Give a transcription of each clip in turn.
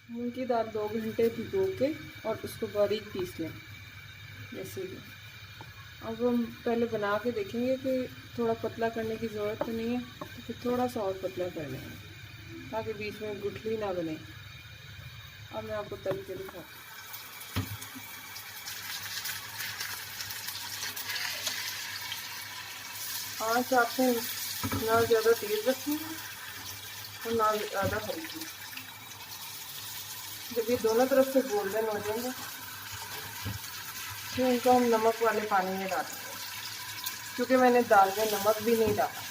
मूंग की दाल 2 घंटे भिगो के और उसको बारीक पीस लें जैसे कि। अब हम पहले बना के देखेंगे कि थोड़ा पतला करने की ज़रूरत तो नहीं है, तो फिर थोड़ा सा और पतला कर लेंगे ताकि बीच में गुठली ना बने। अब मैं आपको तल के दिखाती हूँ। आँच आपने ना ज़्यादा तेज़ रखनी है और ना ज़्यादा हल्की। जब ये दोनों तरफ से गोल्डन हो जाएंगे फिर इनको हम नमक वाले पानी में डालेंगे, क्योंकि मैंने दाल में नमक भी नहीं डाला।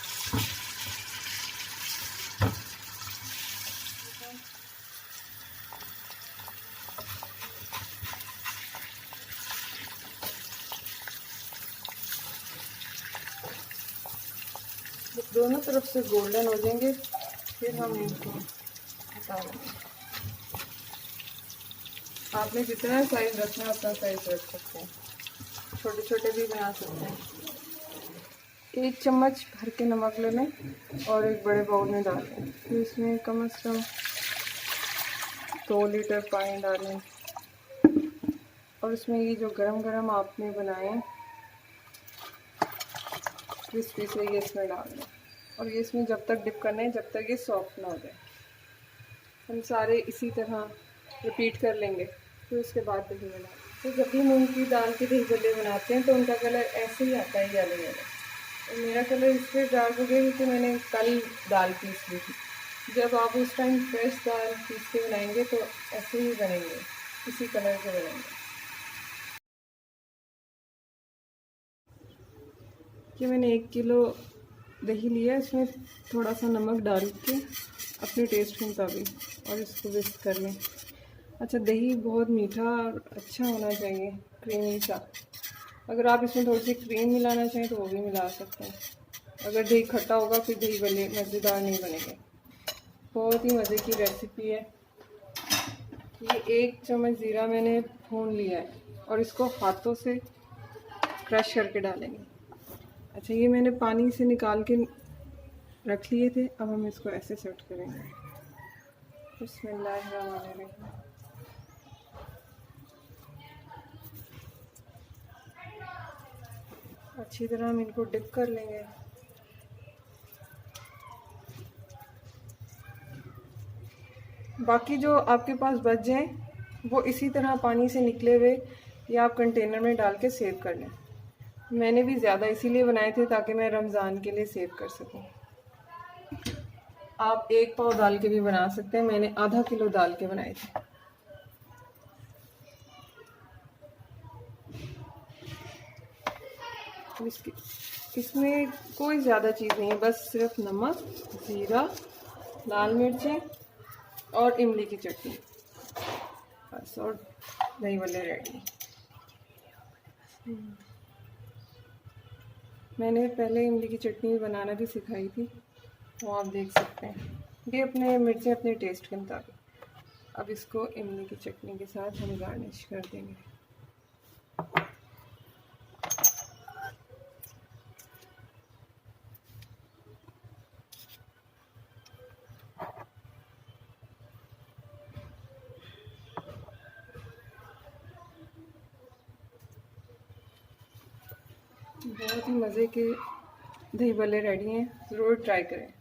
जब दोनों तरफ से गोल्डन हो जाएंगे फिर हम इनको हटा लेंगे। आपने जितना साइज रखना है उतना साइज रख सकते हैं, छोटे छोटे भी बना सकते हैं। 1 चम्मच भर के नमक ले लें और एक बड़े बाउल में डाल लें। फिर इसमें कम से कम 2 लीटर पानी डालें और इसमें ये जो गरम गरम आपने बनाए हैं क्रिस्पी से ये इसमें डाल दें और ये इसमें जब तक डिप करना है जब तक ये सॉफ्ट ना हो जाए। हम सारे इसी तरह रिपीट कर लेंगे, फिर उसके बाद दही बनाएं। तो जब भी मूंग की दाल के दही भल्ले बनाते हैं तो उनका कलर ऐसे ही आता है येलो येलो। और मेरा कलर इसलिए डार्क हो गया क्योंकि मैंने कल दाल पीस ली थी। जब आप उस टाइम फ्रेश दाल पीस के बनाएंगे तो ऐसे ही बनेंगे, इसी कलर के बनेंगे। कि मैंने 1 किलो दही लिया, इसमें थोड़ा सा नमक डाल के अपने टेस्ट के मुताबिक और इसको विस्क कर लें। अच्छा, दही बहुत मीठा और अच्छा होना चाहिए, क्रीमी सा। अगर आप इसमें थोड़ी सी क्रीम मिलाना चाहें तो वो भी मिला सकते हैं। अगर दही खट्टा होगा फिर दही भल्ले मज़ेदार नहीं बनेंगे। बहुत ही मज़े की रेसिपी है। ये 1 चम्मच ज़ीरा मैंने भून लिया है और इसको हाथों से क्रश करके डालेंगे। अच्छा, ये मैंने पानी से निकाल के रख लिए थे, अब हम इसको ऐसे सेट करेंगे। बिस्मिल्लाहिर्रहमानिर्रहीम। अच्छी तरह हम इनको डिप कर लेंगे। बाकी जो आपके पास बच जाए वो इसी तरह पानी से निकले हुए या आप कंटेनर में डाल के सेव कर लें। मैंने भी ज़्यादा इसीलिए बनाए थे ताकि मैं रमज़ान के लिए सेव कर सकूं। आप 1 पाव डाल के भी बना सकते हैं, मैंने आधा किलो डाल के बनाए थे। इसमें कोई ज़्यादा चीज़ नहीं है, बस सिर्फ नमक, ज़ीरा, लाल मिर्चें और इमली की चटनी, बस, और दही भल्ले रेडी। मैंने पहले इमली की चटनी बनाना भी सिखाई थी, वो आप देख सकते हैं। ये अपने मिर्चें अपने टेस्ट के मुताबिक। अब इसको इमली की चटनी के साथ हम गार्निश कर देंगे। बहुत ही मज़े के दही भल्ले रेडी हैं, ज़रूर ट्राई करें।